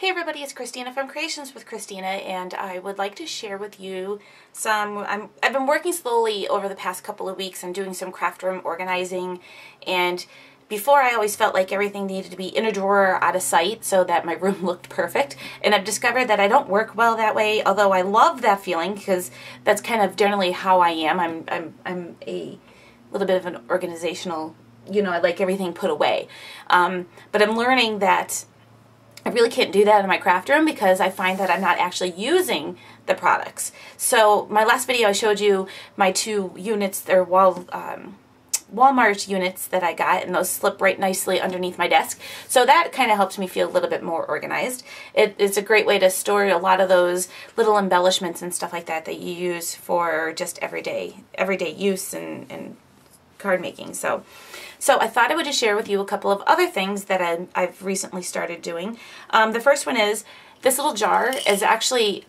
Hey everybody, it's Christina from Creations with Christina, and I would like to share with you some, I've been working slowly over the past couple of weeks. I'm doing some craft room organizing, and before I always felt like everything needed to be in a drawer or out of sight so that my room looked perfect, and I've discovered that I don't work well that way, although I love that feeling because that's kind of generally how I am. I'm a little bit of an organizational, I like everything put away, but I'm learning that I really can't do that in my craft room because I find that I'm not actually using the products. So my last video I showed you my 2 units, they're Walmart units that I got, and those slip right nicely underneath my desk. So that kind of helps me feel a little bit more organized. It's a great way to store a lot of those little embellishments and stuff like that that you use for just everyday use and card making. So I thought I would just share with you a couple of other things that I've recently started doing. The first one is this little jar is actually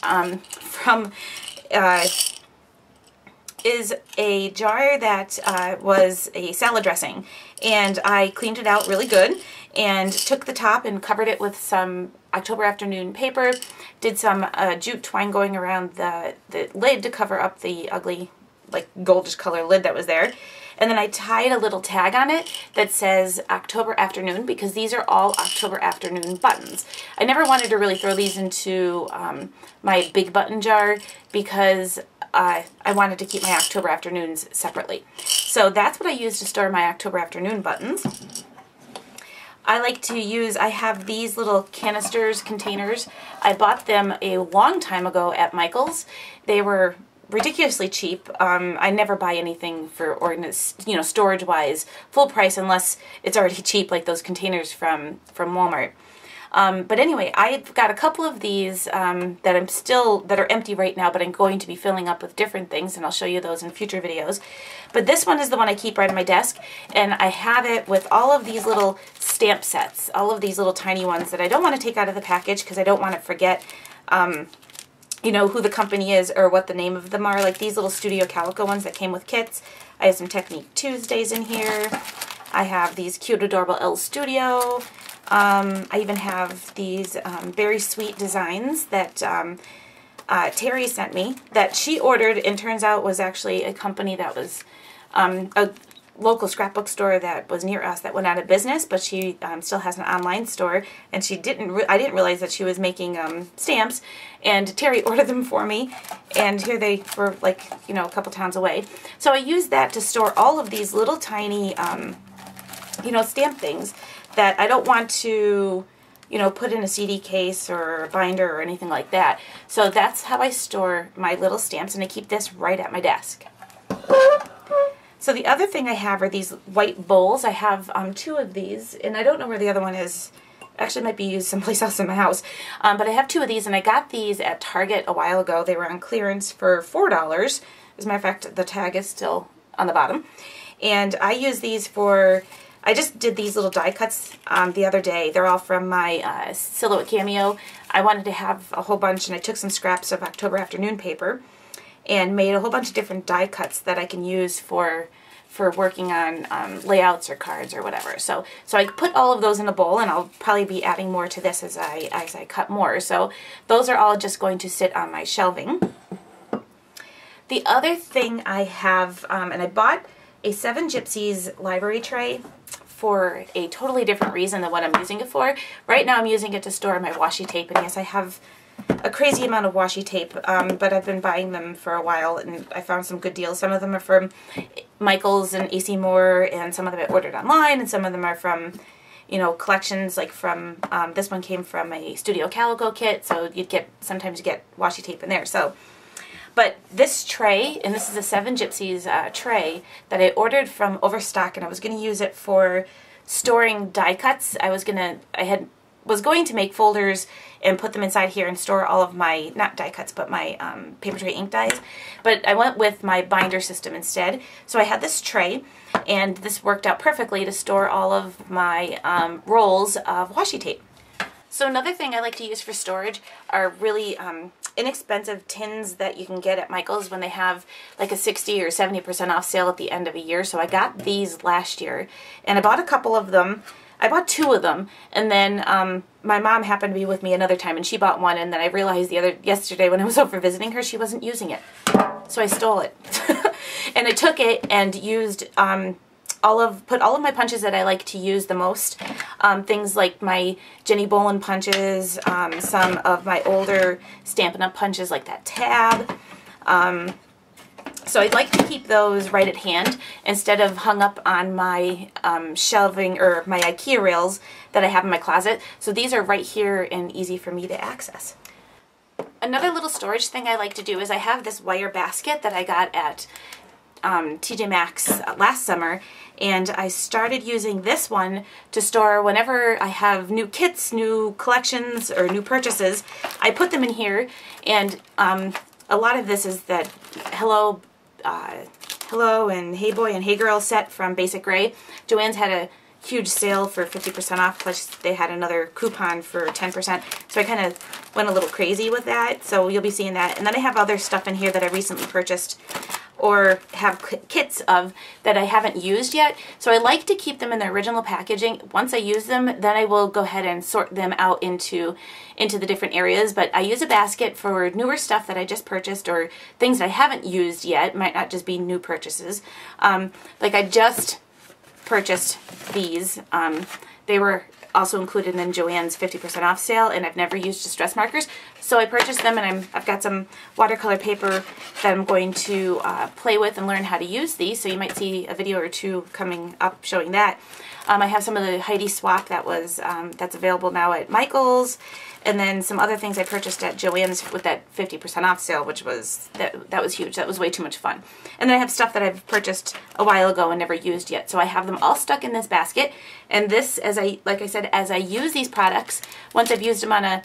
is a jar that was a salad dressing, and I cleaned it out really good and took the top and covered it with some October afternoon paper, did some jute twine going around the lid to cover up the ugly like goldish color lid that was there. And then I tied a little tag on it that says October afternoon, because these are all October afternoon buttons. I never wanted to really throw these into my big button jar because I wanted to keep my October afternoons separately. So that's what I use to store my October afternoon buttons. I like to use, I have these little canisters, containers. I bought them a long time ago at Michael's. They were ridiculously cheap. I never buy anything for storage-wise full price unless it's already cheap, like those containers from Walmart. But anyway, I've got a couple of these that are empty right now, but I'm going to be filling up with different things, and I'll show you those in future videos. But this one is the one I keep right on my desk, and I have it with all of these little stamp sets, all of these little tiny ones that I don't want to take out of the package because I don't want to forget who the company is or what the name of them are, like these little Studio Calico ones that came with kits. I have some Technique Tuesdays in here. I have these cute, adorable Elle Studio. I even have these very sweet designs that Terry sent me that she ordered, and turns out was actually a company that was a local scrapbook store that was near us that went out of business, but she still has an online store, and I didn't realize that she was making stamps, and Terry ordered them for me, and here they were, like, a couple towns away. So I used that to store all of these little tiny stamp things that I don't want to put in a CD case or a binder or anything like that. So that's how I store my little stamps, and I keep this right at my desk. So the other thing I have are these white bowls. I have 2 of these, and I don't know where the other one is. Actually, it might be used someplace else in my house. But I have 2 of these, and I got these at Target a while ago. They were on clearance for $4. As a matter of fact, the tag is still on the bottom. And I use these for, I just did these little die cuts the other day. They're all from my Silhouette Cameo. I wanted to have a whole bunch, and I took some scraps of October afternoon paper and made a whole bunch of different die cuts that I can use for working on layouts or cards or whatever. So I put all of those in a bowl, and I'll probably be adding more to this as I cut more. So those are all just going to sit on my shelving. The other thing I have, and I bought a 7 Gypsies library tray for a totally different reason than what I'm using it for. Right now I'm using it to store my washi tape, and yes, I have a crazy amount of washi tape, but I've been buying them for a while, and I found some good deals. Some of them are from Michael's and AC Moore, and some of them I ordered online, and some of them are from, collections, like from, this one came from a Studio Calico kit, so sometimes you get washi tape in there. But this tray, and this is a 7 Gypsies tray that I ordered from Overstock, and I was going to use it for storing die cuts. I was going to make folders and put them inside here and store all of my, not die cuts, but my paper tray ink dies. But I went with my binder system instead. So I had this tray, and this worked out perfectly to store all of my rolls of washi tape. So another thing I like to use for storage are really inexpensive tins that you can get at Michael's when they have like a 60 or 70% off sale at the end of a year. So I got these last year, and I bought a couple of them I bought 2 of them, and then my mom happened to be with me another time, and she bought one, and then I realized yesterday when I was over visiting her, she wasn't using it. So I stole it. And I took it and used put all of my punches that I like to use the most. Things like my Jenny Bolin punches, some of my older Stampin' Up! Punches like that tab. So I'd like to keep those right at hand instead of hung up on my shelving or my IKEA rails that I have in my closet. So these are right here and easy for me to access. Another little storage thing I like to do is I have this wire basket that I got at TJ Maxx last summer, and I started using this one to store whenever I have new kits, new collections, or new purchases. I put them in here, and a lot of this is that Hello and Hey Boy and Hey Girl set from Basic Grey. Joann's had a huge sale for 50% off, plus they had another coupon for 10%. So I kind of went a little crazy with that, so you'll be seeing that. And then I have other stuff in here that I recently purchased or have kits of that I haven't used yet. So I like to keep them in their original packaging. Once I use them, then I will go ahead and sort them out into the different areas. But I use a basket for newer stuff that I just purchased or things that I haven't used yet. Might not just be new purchases. Like I just purchased these. They were also included in Joann's 50% off sale, and I've never used distress markers, so I purchased them, and I've got some watercolor paper that I'm going to play with and learn how to use these, so you might see a video or 2 coming up showing that. I have some of the Heidi swap that was that's available now at Michael's, and then some other things I purchased at Joann's with that 50% off sale, which was, that was huge. That was way too much fun. And then I have stuff that I've purchased a while ago and never used yet. So I have them all stuck in this basket. And this, like I said, as I use these products, once I've used them on a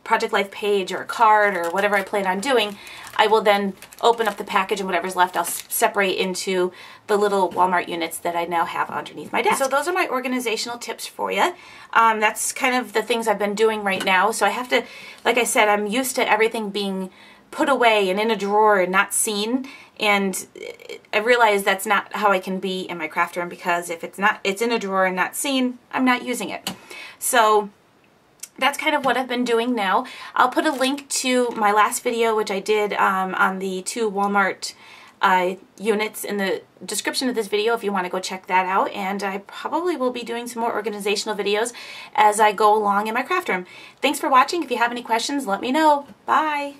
Project Life page or a card or whatever I plan on doing, I will then open up the package, and whatever's left I'll separate into the little Walmart units that I now have underneath my desk. So those are my organizational tips for you. That's kind of the things I've been doing right now. So I have to, like I said, I'm used to everything being put away and in a drawer and not seen, and I realize that's not how I can be in my craft room, because if it's in a drawer and not seen, I'm not using it. So that's kind of what I've been doing now. I'll put a link to my last video, which I did on the 2 Walmart units, in the description of this video if you want to go check that out. And I probably will be doing some more organizational videos as I go along in my craft room. Thanks for watching. If you have any questions, let me know. Bye!